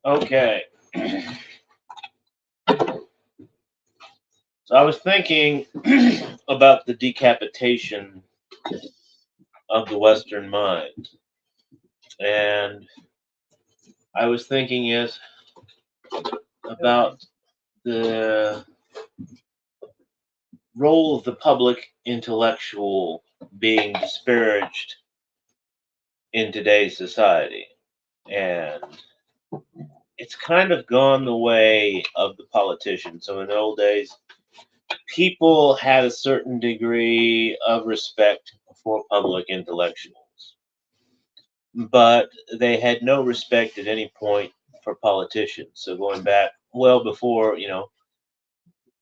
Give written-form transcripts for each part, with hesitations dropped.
Okay. So I was thinking about the decapitation of the Western mind. And I was thinking is about the role of the public intellectual being disparaged in today's society. And it's kind of gone the way of the politicians. So in the old days, people had a certain degree of respect for public intellectuals, but they had no respect at any point for politicians. So going back well before,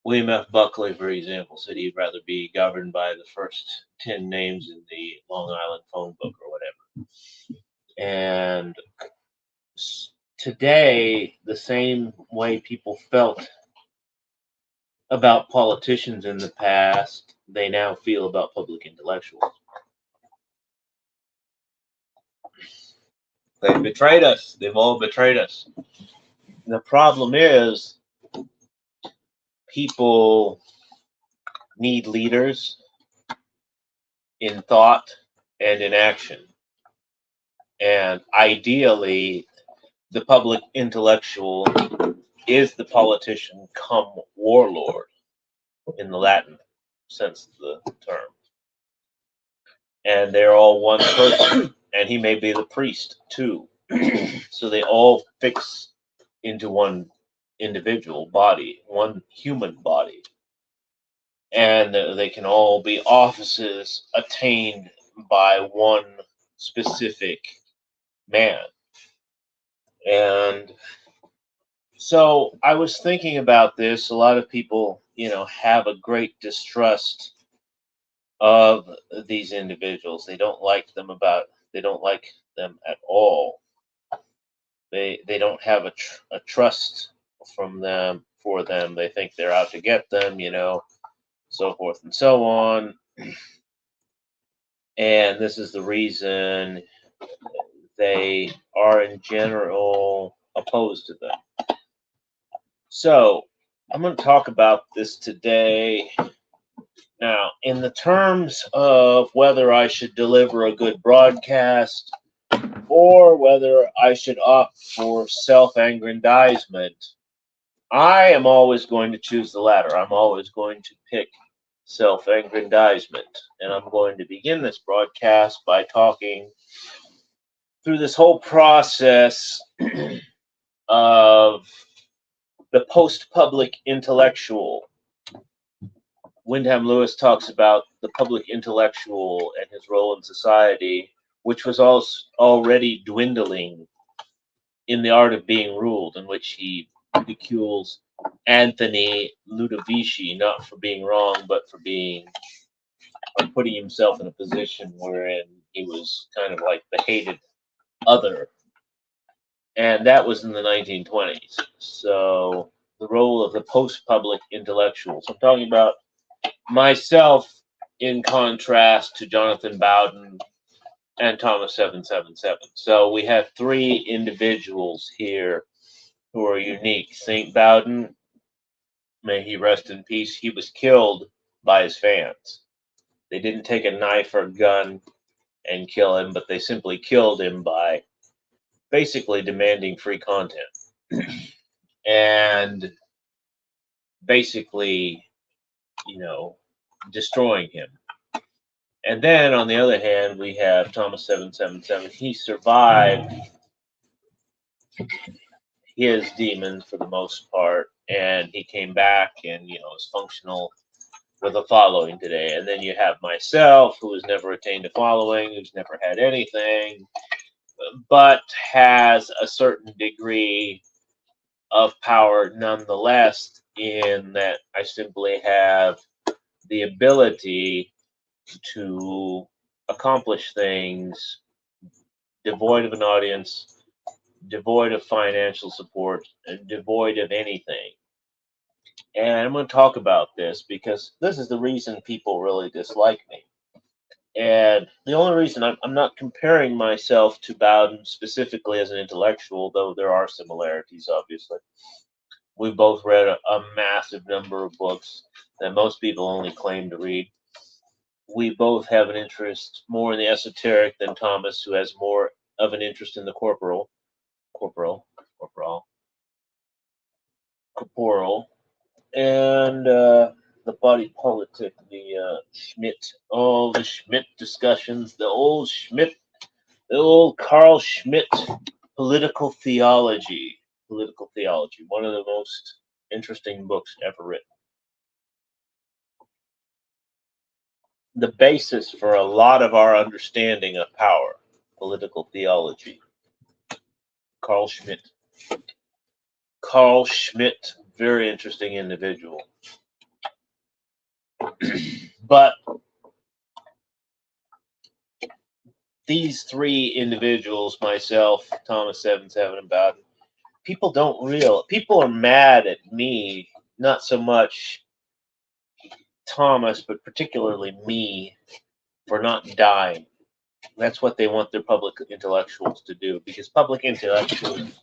William F. Buckley, for example, said he'd rather be governed by the first 10 names in the Long Island phone book or whatever. And today, the same way people felt about politicians in the past, they now feel about public intellectuals. They betrayed us. They've all betrayed us. The problem is, people need leaders in thought and in action. And ideally, the public intellectual is the politician come warlord in the Latin sense of the term. And they're all one person, and he may be the priest too. So they all fix into one individual body, one human body. And they can all be offices attained by one specific man. And so I was thinking about this. A lot of people, have a great distrust of these individuals. They don't like them at all. They don't have a trust from them for them. They think they're out to get them, so forth and so on. And this is the reason they are in general opposed to them. So I'm going to talk about this today. Now, in the terms of whether I should deliver a good broadcast or whether I should opt for self aggrandizement, I am always going to choose the latter. I'm always going to pick self aggrandizement. And I'm going to begin this broadcast by talking through this whole process of the post public intellectual. Wyndham Lewis talks about the public intellectual and his role in society, which was also already dwindling in The Art of Being Ruled, in which he ridicules Anthony Ludovici not for being wrong, but for putting himself in a position wherein he was kind of like the hated other. And that was in the 1920s. So the role of the post-public intellectuals. I'm talking about myself in contrast to Jonathan Bowden and Thomas 777. So we have three individuals here who are unique. St. Bowden, may he rest in peace, he was killed by his fans. They didn't take a knife or a gun and kill him, but they simply killed him by basically demanding free content and basically, destroying him. And then on the other hand, we have Thomas 777. He survived his demons for the most part, and he came back and is functional with a following today. And then you have myself, who has never attained a following, who's never had anything, but has a certain degree of power nonetheless, in that I simply have the ability to accomplish things devoid of an audience, devoid of financial support, and devoid of anything. And I'm going to talk about this because this is the reason people really dislike me. And the only reason I'm not comparing myself to Bowden specifically as an intellectual, though there are similarities, obviously. We both read a massive number of books that most people only claim to read. We both have an interest more in the esoteric than Thomas, who has more of an interest in the corporal, corporal, and the body politic, the Schmidt, all the Schmidt discussions, the old Carl Schmidt political theology. Political theology, one of the most interesting books ever written. The basis for a lot of our understanding of power, political theology. Carl Schmidt. Carl Schmidt, very interesting individual. But these three individuals, myself, Thomas 77, and Bowden, people are mad at me, not so much Thomas, but particularly me, for not dying. That's what they want their public intellectuals to do, because public intellectuals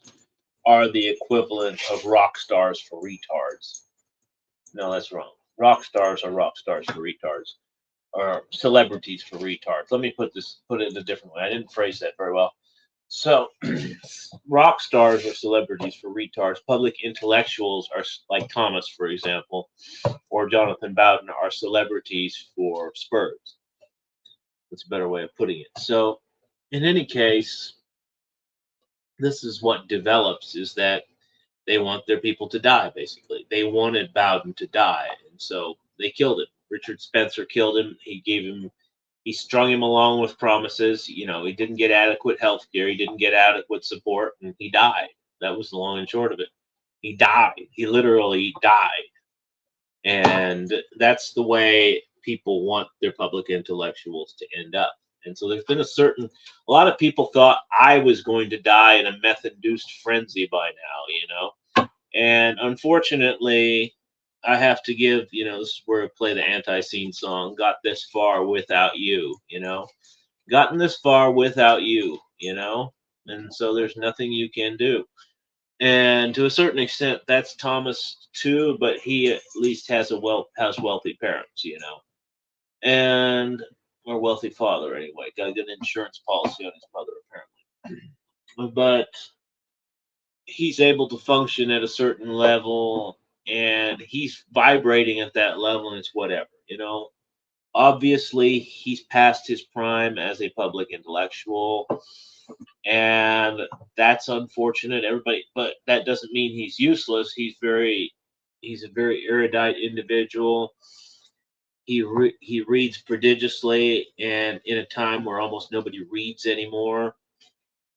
are the equivalent of rock stars for retards. No, that's wrong. Rock stars are rock stars for retards, or celebrities for retards. Let me put it a different way. I didn't phrase that very well. So, rock stars are celebrities for retards. Public intellectuals are like Thomas, for example, or Jonathan Bowden are celebrities for Spurs. That's a better way of putting it. So, in any case, this is what develops: is that they want their people to die. Basically, they wanted Bowden to die, and so they killed him. Richard Spencer killed him. He strung him along with promises. He didn't get adequate health care. He didn't get adequate support, and he died. That was the long and short of it. He died. He literally died. And that's the way people want their public intellectuals to end up. And so there's been a lot of people thought I was going to die in a meth-induced frenzy by now, And unfortunately, I have to give, this is where I play the anti-scene song, got this far without you, gotten this far without you, and so there's nothing you can do. And to a certain extent, that's Thomas too, but he at least has wealthy parents, and or wealthy father anyway. Got a good insurance policy on his mother apparently, but he's able to function at a certain level, and he's vibrating at that level, and it's whatever, Obviously, he's past his prime as a public intellectual, and that's unfortunate. But that doesn't mean he's useless. He's a very erudite individual. He reads prodigiously, and in a time where almost nobody reads anymore,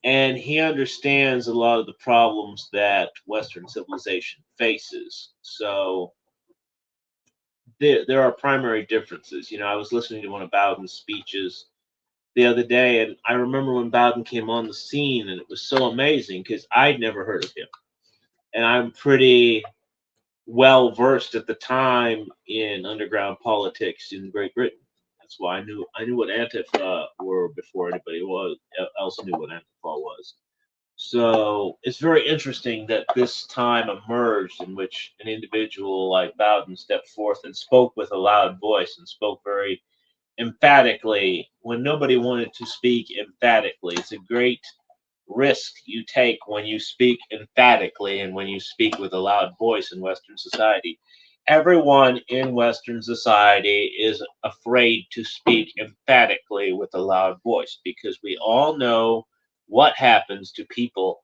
and he understands a lot of the problems that Western civilization faces. So there are primary differences. I was listening to one of Bowden's speeches the other day, and I remember when Bowden came on the scene, and it was so amazing because I'd never heard of him, and I'm pretty well versed at the time in underground politics in Great Britain. That's why I knew what Antifa were before anybody else knew what Antifa was. So it's very interesting that this time emerged in which an individual like Bowden stepped forth and spoke with a loud voice and spoke very emphatically when nobody wanted to speak emphatically. It's a great risk you take when you speak emphatically and when you speak with a loud voice in Western society. Everyone in Western society is afraid to speak emphatically with a loud voice because we all know what happens to people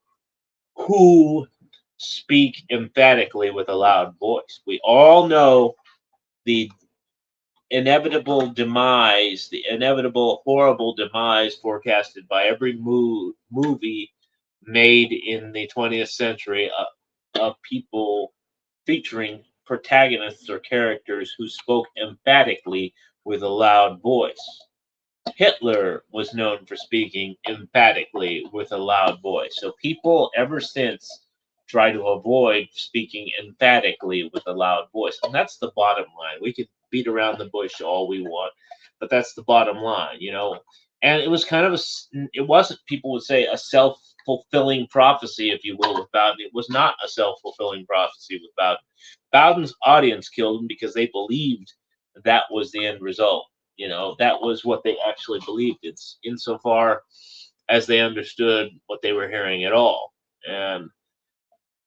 who speak emphatically with a loud voice. We all know the the inevitable horrible demise forecasted by every movie made in the 20th century of people featuring protagonists or characters who spoke emphatically with a loud voice. Hitler was known for speaking emphatically with a loud voice. So people ever since try to avoid speaking emphatically with a loud voice. And that's the bottom line. We could beat around the bush all we want. but that's the bottom line, And it was kind of it wasn't, people would say, a self-fulfilling prophecy, if you will, with Bowden. It was not a self-fulfilling prophecy with Bowden. Bowden's audience killed him because they believed that was the end result. That was what they actually believed. It's insofar as they understood what they were hearing at all. And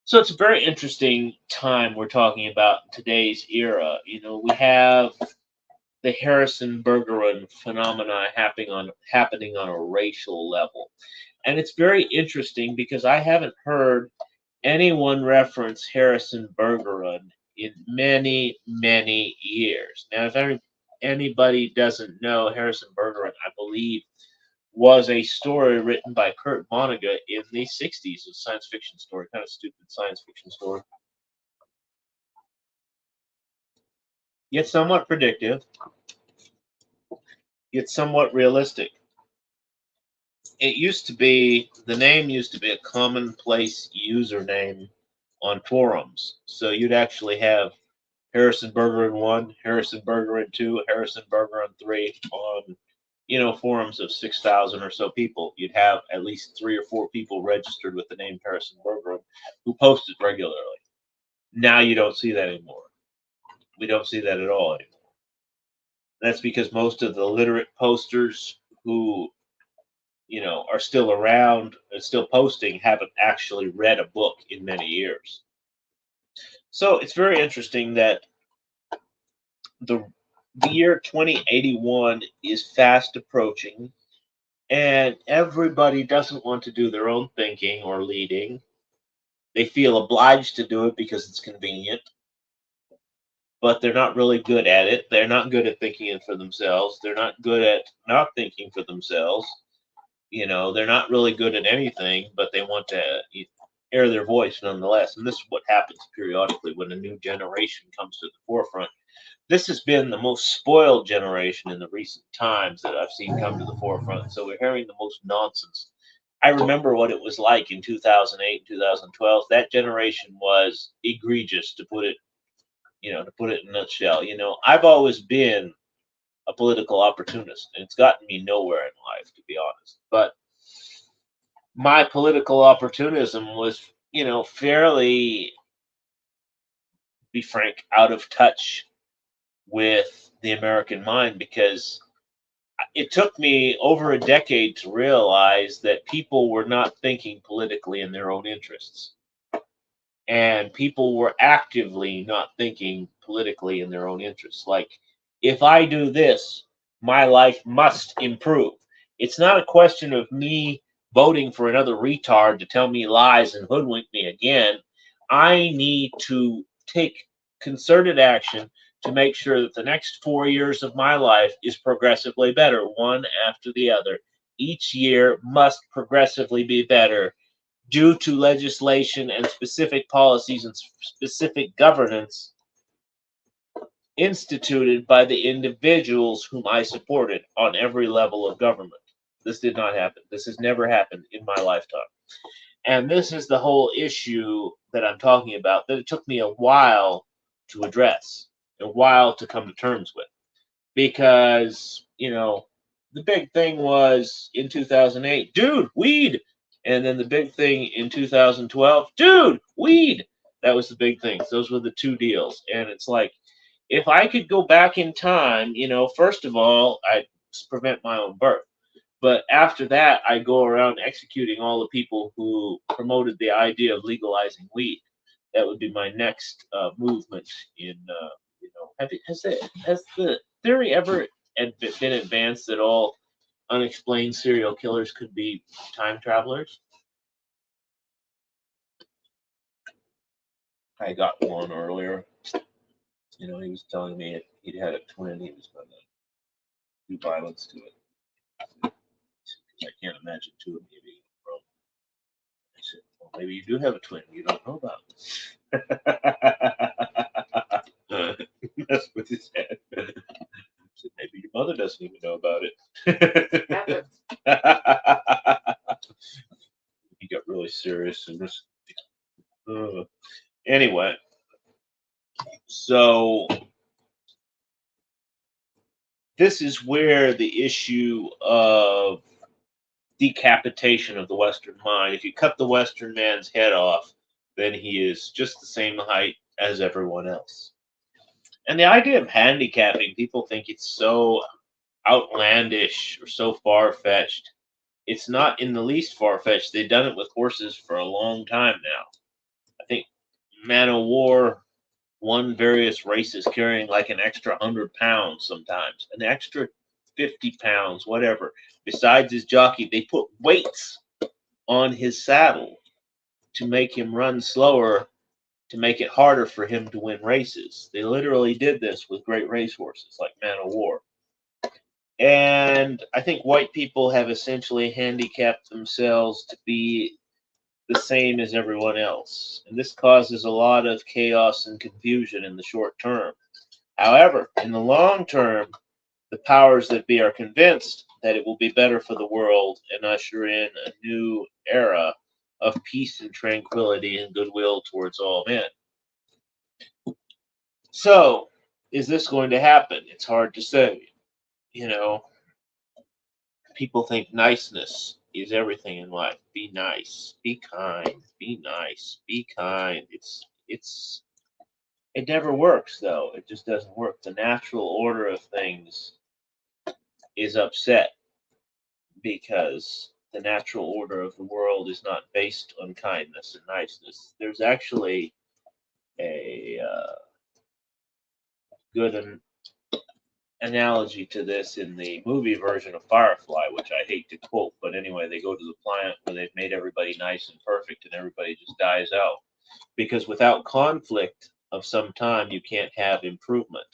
so it's a very interesting time we're talking about in today's era. We have the Harrison Bergeron phenomena happening on a racial level. And it's very interesting because I haven't heard anyone reference Harrison Bergeron in many, many years. Now, if anybody doesn't know, Harrison Bergeron, I believe, was a story written by Kurt Vonnegut in the 60s, a science fiction story, kind of stupid science fiction story, yet somewhat predictive, yet somewhat realistic. The name used to be a commonplace username on forums. So you'd actually have Harrison Bergeron 1, Harrison Bergeron 2, Harrison Bergeron 3 on, forums of 6,000 or so people. You'd have at least 3 or 4 people registered with the name Harrison Bergeron who posted regularly. Now you don't see that anymore. We don't see that at all anymore. That's because most of the literate posters who are still around and still posting haven't actually read a book in many years. So it's very interesting that the year 2081 is fast approaching, and everybody doesn't want to do their own thinking or leading. They feel obliged to do it because it's convenient, but they're not really good at it. They're not good at thinking it for themselves. They're not good at not thinking for themselves. They're not really good at anything, but they want to air their voice nonetheless. And this is what happens periodically when a new generation comes to the forefront. This has been the most spoiled generation in the recent times that I've seen come to the forefront. So we're hearing the most nonsense. I remember what it was like in 2008, 2012. That generation was egregious, to put it in a nutshell. I've always been a political opportunist, and it's gotten me nowhere in life, to be honest. But my political opportunism was, fairly, be frank, out of touch with the American mind, because it took me over a decade to realize that people were not thinking politically in their own interests. And people were actively not thinking politically in their own interests. Like, if I do this, my life must improve. It's not a question of me voting for another retard to tell me lies and hoodwink me again. I need to take concerted action to make sure that the next 4 years of my life is progressively better, one after the other. Each year must progressively be better due to legislation and specific policies and specific governance instituted by the individuals whom I supported on every level of government. This did not happen. This has never happened in my lifetime. And this is the whole issue that I'm talking about, that it took me a while to address, a while to come to terms with. Because, the big thing was in 2008, dude, weed. And then the big thing in 2012, dude, weed. That was the big thing. Those were the two deals. And it's like, if I could go back in time, first of all, I'd prevent my own birth. But after that, I go around executing all the people who promoted the idea of legalizing weed. That would be my next movement in, has the theory ever been advanced that all unexplained serial killers could be time travelers? I got one earlier. He was telling me he'd had a twin. He was going to do violence to it. I can't imagine two of me being broke. I said, well, maybe you do have a twin you don't know about. That's what he said. I said, maybe your mother doesn't even know about it. He got really serious and just anyway. So this is where the issue of decapitation of the Western mind, if you cut the Western man's head off, then he is just the same height as everyone else. And the idea of handicapping, people think it's so outlandish or so far fetched. It's not in the least far fetched. They've done it with horses for a long time now. I think Man o' War won various races carrying like an extra 100 pounds sometimes, an extra 50 pounds, whatever. Besides his jockey, they put weights on his saddle to make him run slower, to make it harder for him to win races. They literally did this with great racehorses like Man o' War. And I think white people have essentially handicapped themselves to be the same as everyone else. And this causes a lot of chaos and confusion in the short term. However, in the long term, the powers that be are convinced that it will be better for the world and usher in a new era of peace and tranquility and goodwill towards all men. So, is this going to happen? It's hard to say. You know, people think niceness is everything in life. Be nice, be kind, be nice, be kind. It never works though. It just doesn't work. The natural order of things is upset because the natural order of the world is not based on kindness and niceness. There's actually a good analogy to this in the movie version of Firefly, which I hate to quote, but anyway, they go to the planet where they've made everybody nice and perfect and everybody just dies out. Because without conflict of some time, you can't have improvement.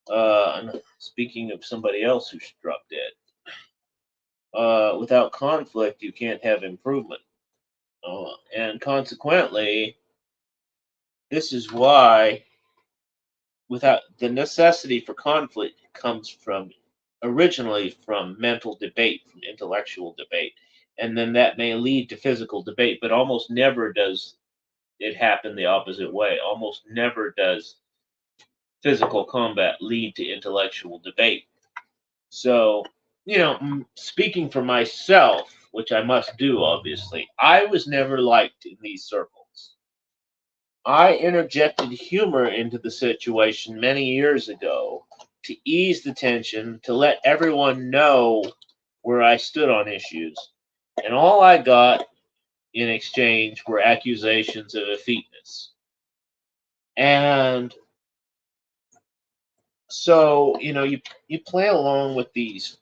And speaking of somebody else who struck dead, without conflict, you can't have improvement. And consequently, this is why without the necessity for conflict comes from originally from mental debate, from intellectual debate, and then that may lead to physical debate, but almost never does it happen the opposite way. Almost never does physical combat lead to intellectual debate. So, speaking for myself, which I must do, obviously, I was never liked in these circles. I interjected humor into the situation many years ago to ease the tension, to let everyone know where I stood on issues. And all I got in exchange were accusations of effeteness. And so, you play along with these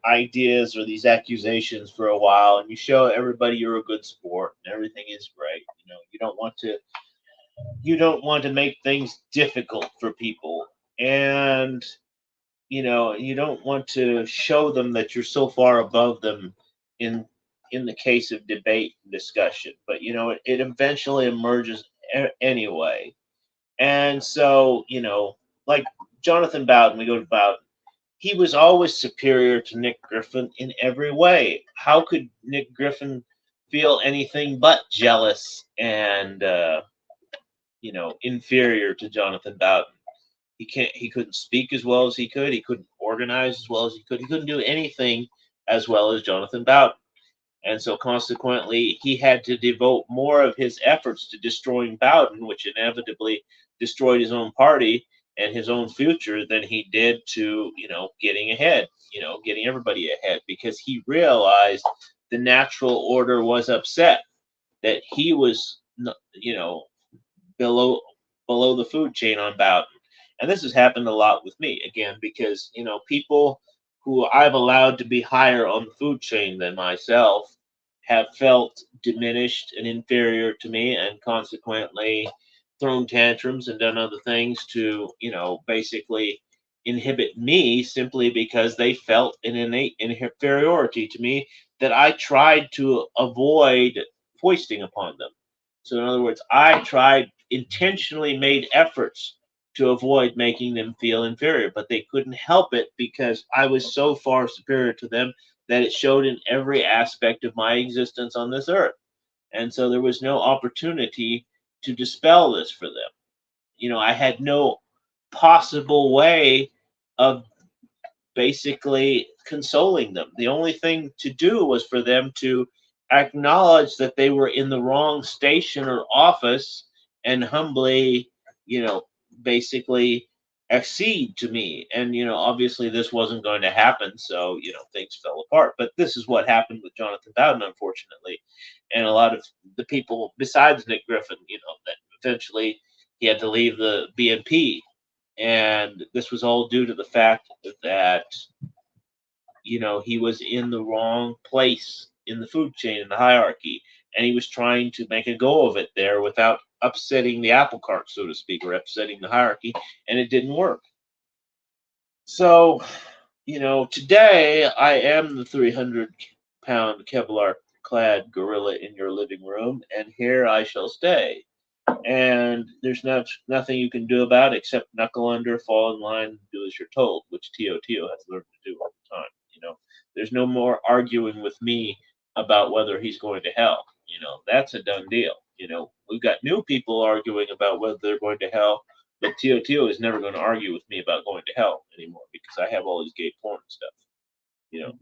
ideas or these accusations for a while and you show everybody you're a good sport and everything is great. You don't want to make things difficult for people, and you don't want to show them that you're so far above them in in the case of debate and discussion, but it eventually emerges anyway. And so like Jonathan Bowden, we go to Bowden, he was always superior to Nick Griffin in every way. How could Nick Griffin feel anything but jealous and inferior to Jonathan Bowden? He couldn't speak as well as he could. He couldn't organize as well as he could. He couldn't do anything as well as Jonathan Bowden. And so consequently, he had to devote more of his efforts to destroying Bowden, which inevitably destroyed his own party and his own future, than he did to, getting ahead, getting everybody ahead, because he realized the natural order was upset, that he was, below below the food chain on Bowden. And this has happened a lot with me, again, because, people who I've allowed to be higher on the food chain than myself have felt diminished and inferior to me, and consequently thrown tantrums and done other things to, basically inhibit me, simply because they felt an innate inferiority to me that I tried to avoid foisting upon them. So, in other words, I tried, intentionally made efforts to avoid making them feel inferior, but they couldn't help it because I was so far superior to them that it showed in every aspect of my existence on this earth. And so there was no opportunity to dispel this for them. I had no possible way of basically consoling them. The only thing to do was for them to acknowledge that they were in the wrong station or office and humbly, you know, basically accede to me. And, obviously this wasn't going to happen. So, things fell apart. But this is what happened with Jonathan Bowden, unfortunately. And a lot of the people besides Nick Griffin, that eventually he had to leave the BNP. And this was all due to the fact that he was in the wrong place in the food chain, in the hierarchy, and he was trying to make a go of it there without upsetting the apple cart, so to speak, or upsetting the hierarchy, and it didn't work. So, today I am the 300-pound Kevlar clad gorilla in your living room, and here I shall stay. And there's nothing you can do about it except knuckle under, fall in line, and do as you're told, which Tio has learned to do all the time. There's no more arguing with me about whether he's going to hell. That's a done deal. We've got new people arguing about whether they're going to hell, but Tio is never going to argue with me about going to hell anymore because I have all these gay porn and stuff.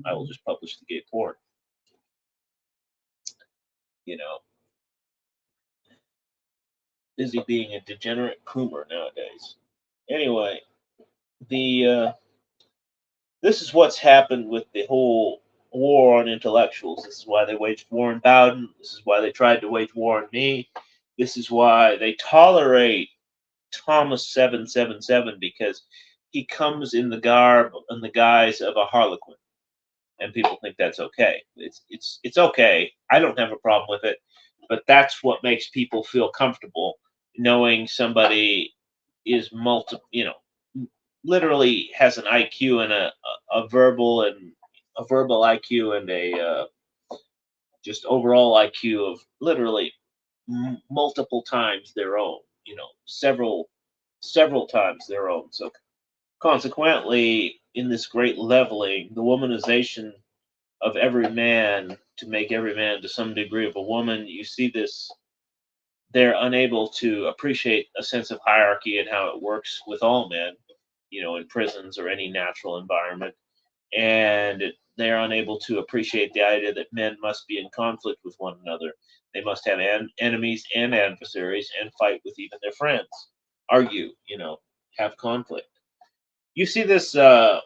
I will just publish the gay porn. Busy being a degenerate coomer nowadays. Anyway, this is what's happened with the whole war on intellectuals. This is why they waged war on Bowden. This is why they tried to wage war on me. This is why they tolerate Thomas 777, because he comes in the garb and the guise of a harlequin, and people think that's okay. It's okay. I don't have a problem with it, but that's what makes people feel comfortable knowing somebody is literally has an IQ and a verbal IQ and a just overall IQ of literally multiple times their own. Several times their own. So consequently, in this great leveling, the womanization of every man to make every man to some degree of a woman, you see this. They're unable to appreciate a sense of hierarchy and how it works with all men, in prisons or any natural environment. And they're unable to appreciate the idea that men must be in conflict with one another. They must have enemies and adversaries and fight with even their friends, argue, have conflict. You see this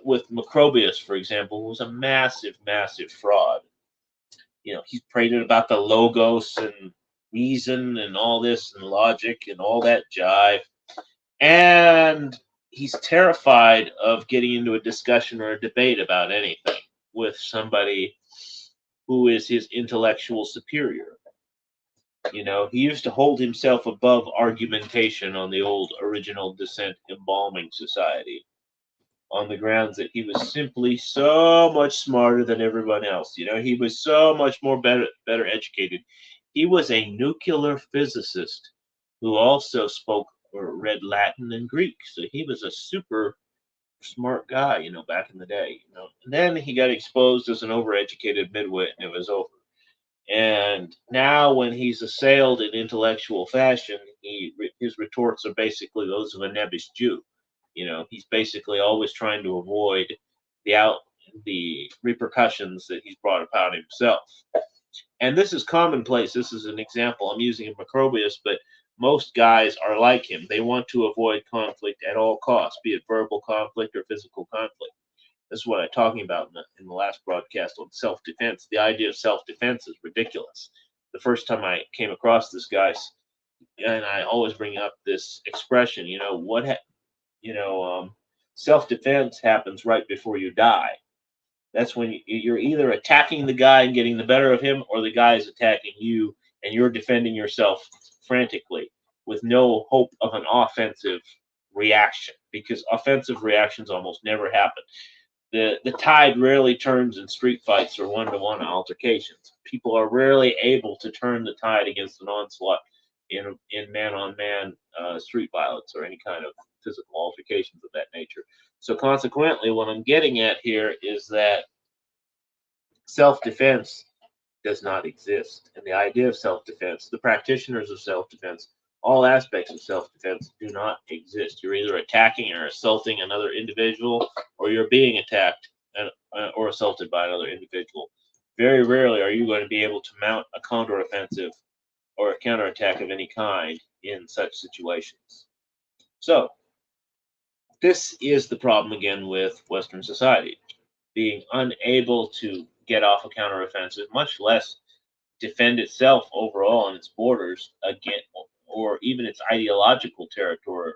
with Macrobius, for example, who was a massive, massive fraud. He's prated about the logos and reason and all this and logic and all that jive. And he's terrified of getting into a discussion or a debate about anything with somebody who is his intellectual superior. He used to hold himself above argumentation on the old original dissent embalming society on the grounds that he was simply so much smarter than everyone else. He was so much more better educated. He was a nuclear physicist who also spoke or read Latin and Greek. So he was a super smart guy, back in the day. And then he got exposed as an overeducated midwit, and it was over. And now, when he's assailed in intellectual fashion, his retorts are basically those of a nebbish Jew. He's basically always trying to avoid the repercussions that he's brought about himself. And this is commonplace. This is an example. I'm using Macrobius, but most guys are like him. They want to avoid conflict at all costs, be it verbal conflict or physical conflict. This is what I'm talking about in the last broadcast on self-defense. The idea of self-defense is ridiculous. The first time I came across this guy, and I always bring up this expression, self-defense happens right before you die. That's when you're either attacking the guy and getting the better of him, or the guy is attacking you and you're defending yourself frantically with no hope of an offensive reaction, because offensive reactions almost never happen. The tide rarely turns in street fights or one-to-one altercations. People are rarely able to turn the tide against an onslaught in man-on-man street violence or any kind of physical altercations of that nature. So consequently, what I'm getting at here is that self-defense does not exist. And the idea of self-defense, the practitioners of self-defense All aspects of self-defense do not exist. You're either attacking or assaulting another individual, or you're being attacked or assaulted by another individual. Very rarely are you going to be able to mount a counteroffensive or a counterattack of any kind in such situations. So, this is the problem again with Western society, being unable to get off a counteroffensive, much less defend itself overall on its borders again, or even its ideological territory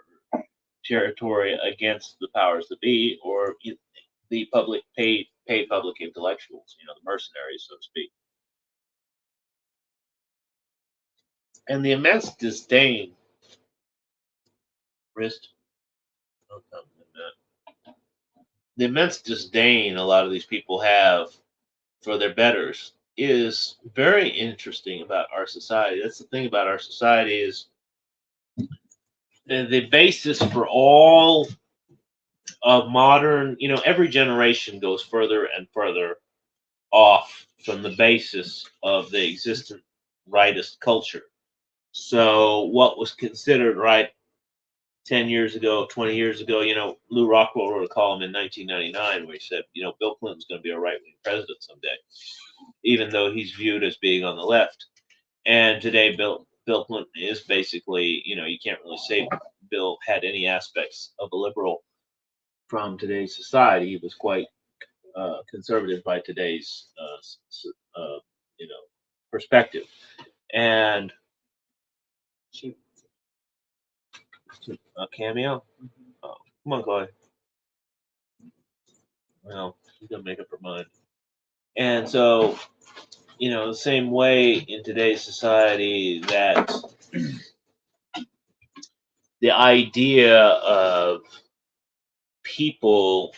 against the powers that be, or the public paid public intellectuals, the mercenaries, so to speak. And the immense disdain, wrist, the immense disdain a lot of these people have for their betters is very interesting about our society. That's the thing about our society is the basis for all of modern, every generation goes further and further off from the basis of the existent rightist culture. So what was considered right 10 years ago, 20 years ago, Lou Rockwell wrote a column in 1999 where he said, Bill Clinton's going to be a right-wing president someday, even though he's viewed as being on the left. And today, Bill Clinton is basically, you can't really say Bill had any aspects of a liberal from today's society. He was quite conservative by today's, perspective. And a cameo. Oh, come on, Chloe. Well, she's gonna make up her mind. And so, the same way in today's society that the idea of people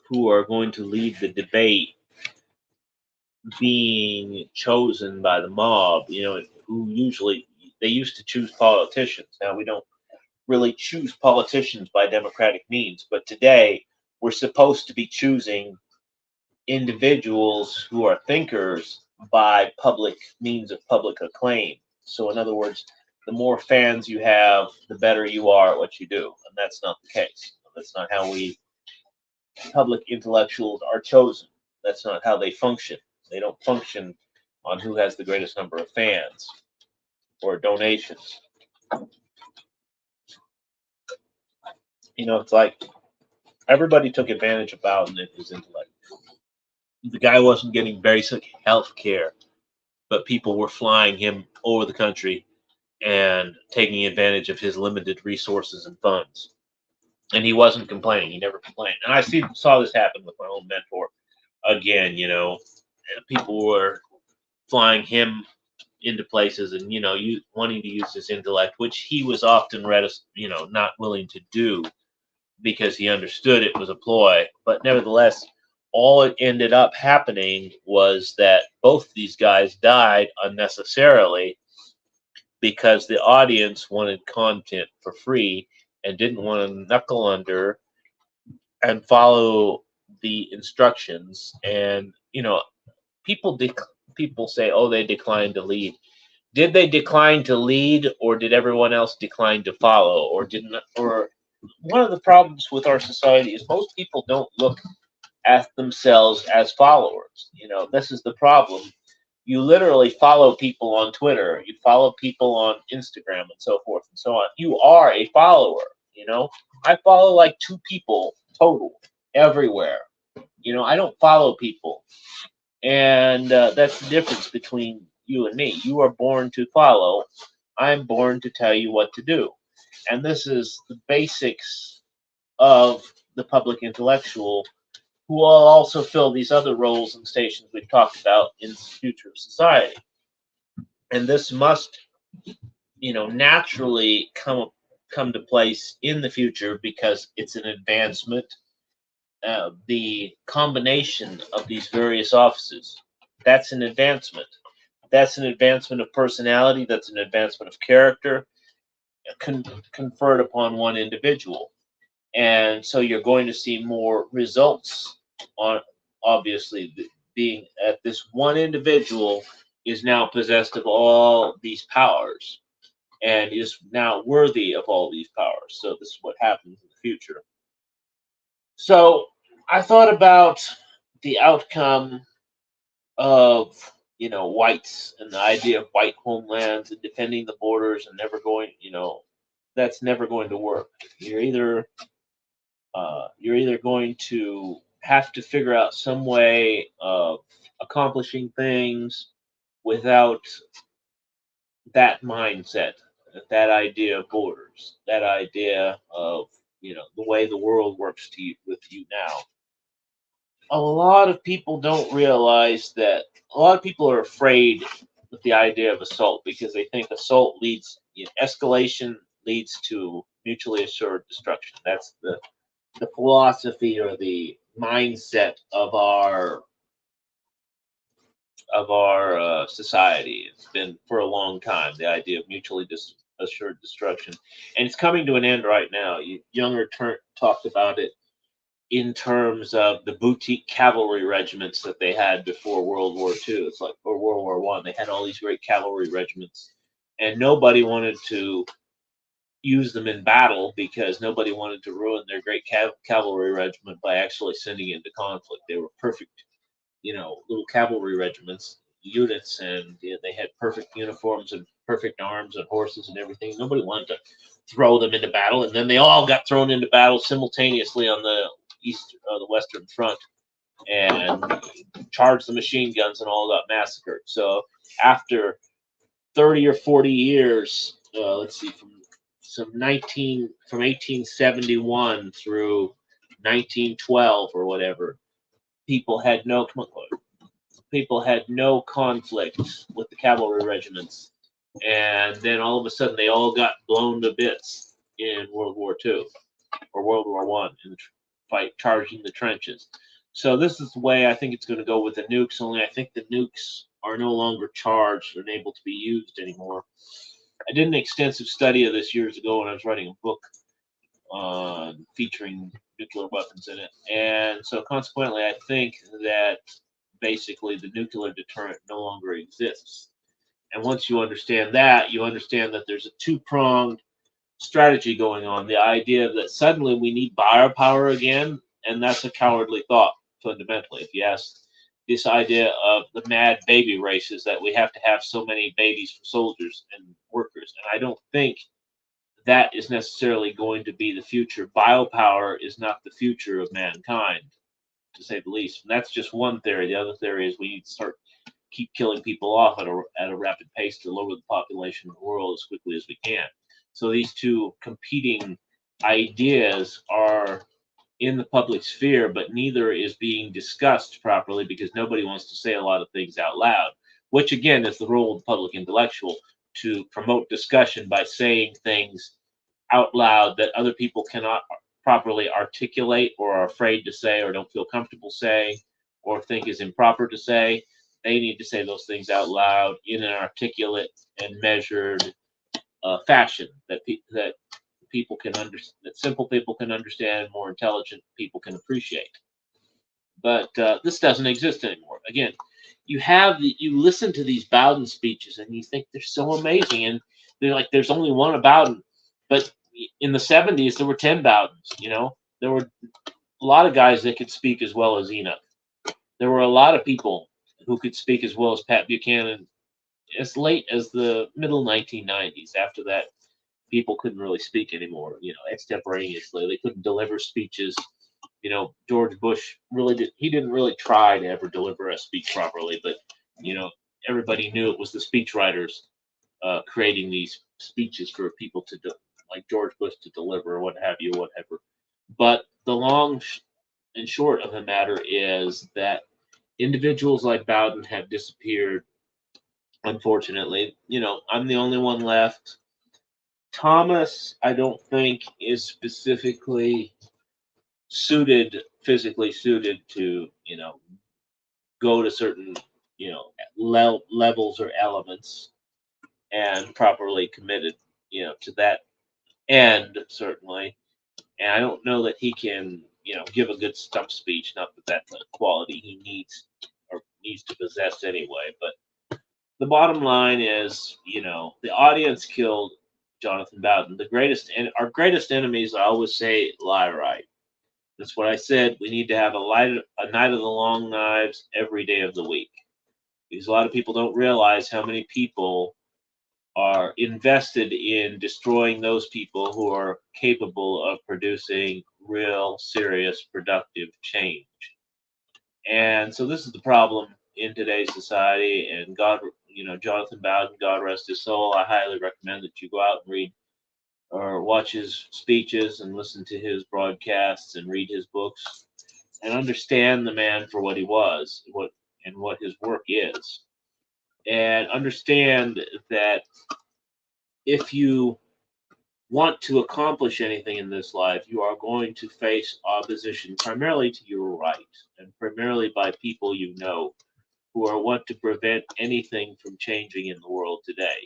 who are going to lead the debate being chosen by the mob, who usually they used to choose politicians. Now we don't really choose politicians by democratic means, but today we're supposed to be choosing individuals who are thinkers by public means of public acclaim. So, in other words, the more fans you have, the better you are at what you do. And that's not the case. That's not how public intellectuals are chosen. That's not how they function. They don't function on who has the greatest number of fans or donations. It's like everybody took advantage of Bowden and his intellect. The guy wasn't getting basic health care, but people were flying him over the country and taking advantage of his limited resources and funds. And he wasn't complaining. He never complained. And I saw this happen with my own mentor again. People were flying him into places and wanting to use his intellect, which he was often not willing to do because he understood it was a ploy. But nevertheless, all it ended up happening was that both these guys died unnecessarily because the audience wanted content for free and didn't want to knuckle under and follow the instructions. And people say, oh, they declined to lead. Did they decline to lead, or did everyone else decline to follow, or didn't? Or one of the problems with our society is most people don't look at themselves as followers. This is the problem. You literally follow people on Twitter, you follow people on Instagram, and so forth and so on. You are a follower. I follow like 2 people total everywhere. I don't follow people, and that's the difference between you and me. You are born to follow. I'm born to tell you what to do, and this is the basics of the public intellectual, who will also fill these other roles and stations we've talked about in the future of society. And this must, naturally come to place in the future because it's an advancement. The combination of these various offices, that's an advancement. That's an advancement of personality. That's an advancement of character conferred upon one individual. And so you're going to see more results on, obviously, being that this one individual is now possessed of all these powers. and is now worthy of all these powers. So this is what happens in the future. So I thought about the outcome of whites and the idea of white homelands and defending the borders and never going, that's never going to work. You're either going to have to figure out some way of accomplishing things without that mindset, that idea of borders, that idea of the way the world works with you now. A lot of people don't realize that a lot of people are afraid with the idea of assault because they think assault leads, escalation leads to mutually assured destruction. That's the philosophy or the mindset of our society. It's been for a long time the idea of mutually assured destruction, and it's coming to an end right now. Younger talked about it in terms of the boutique cavalry regiments that they had before World War II. It's like, or World War One. They had all these great cavalry regiments, and nobody wanted to use them in battle because nobody wanted to ruin their great cavalry regiment by actually sending it into conflict. They were perfect, little cavalry regiments, units, and they had perfect uniforms and perfect arms and horses and everything. Nobody wanted to throw them into battle, and then they all got thrown into battle simultaneously on the the Western Front, and charged the machine guns and all got massacred. So after 30 or 40 years, let's see, from 1871 through 1912 or whatever, people had no people had no conflict with the cavalry regiments, and then all of a sudden they all got blown to bits in World War II or World War One in the fight charging the trenches. So this is the way I think it's going to go with the nukes. Only I think the nukes are no longer charged and able to be used anymore. I did an extensive study of this years ago when I was writing a book featuring nuclear weapons in it, and so consequently, I think that basically the nuclear deterrent no longer exists. And once you understand that, you understand that there's a two-pronged strategy going on. The idea that suddenly we need firepower again, and that's a cowardly thought, fundamentally. If you ask this idea of the mad baby races, that we have to have so many babies for soldiers and workers. And I don't think that is necessarily going to be the future. Biopower is not the future of mankind, to say the least. And that's just one theory. The other theory is we need to keep killing people off at a rapid pace to lower the population of the world as quickly as we can. So these two competing ideas are in the public sphere, but neither is being discussed properly because nobody wants to say a lot of things out loud, which again is the role of the public intellectual, to promote discussion by saying things out loud that other people cannot properly articulate or are afraid to say or don't feel comfortable saying or think is improper to say. They need to say those things out loud in an articulate and measured fashion that people can understand, that simple people can understand, more intelligent people can appreciate. But this doesn't exist anymore. Again, you listen to these Bowden speeches and you think they're so amazing, and they're like there's only one Bowden, but in the 70s there were 10 Bowdens. There were a lot of guys that could speak as well as Enoch. There were a lot of people who could speak as well as Pat Buchanan as late as the middle 1990s. After that, people couldn't really speak anymore, extemporaneously. They couldn't deliver speeches. George Bush he didn't really try to ever deliver a speech properly, but, everybody knew it was the speechwriters creating these speeches for people like George Bush to deliver or what have you, whatever. But the long and short of the matter is that individuals like Bowden have disappeared, unfortunately. I'm the only one left. Thomas, I don't think, is physically suited to, go to certain, levels or elements and properly committed, to that end, certainly. And I don't know that he can, give a good stump speech. Not that that's a quality he needs to possess anyway. But the bottom line is, the audience killed Jonathan Bowden. Our greatest enemies, I always say, lie right. That's what I said. We need to have a night of the long knives every day of the week, because a lot of people don't realize how many people are invested in destroying those people who are capable of producing real, serious, productive change. And so this is the problem in today's society. And God, Jonathan Bowden, God rest his soul, I highly recommend that you go out and read or watch his speeches and listen to his broadcasts and read his books and understand the man for what he was, what his work is. And understand that if you want to accomplish anything in this life, you are going to face opposition primarily to your right and primarily by people you know who are want to prevent anything from changing in the world today.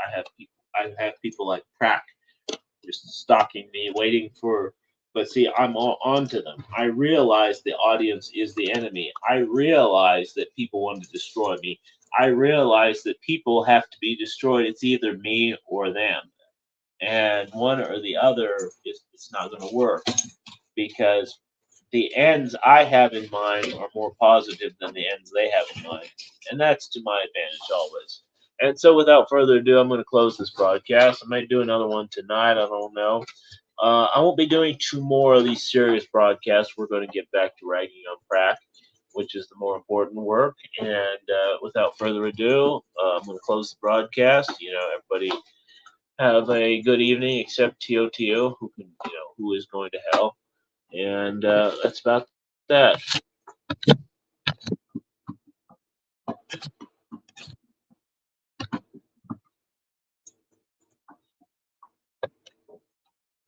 I have people like Breck just stalking me, waiting for. But see, I'm all onto them. I realize the audience is the enemy. I realize that people want to destroy me. I realize that people have to be destroyed. It's either me or them, and one or the other it's not going to work because the ends I have in mind are more positive than the ends they have in mind, and that's to my advantage always. And so, without further ado, I'm going to close this broadcast. I might do another one tonight. I don't know. I won't be doing two more of these serious broadcasts. We're going to get back to ragging on Pratt, which is the more important work. And without further ado, I'm going to close the broadcast. Everybody have a good evening, except TOTO, who is going to hell. And that's about that.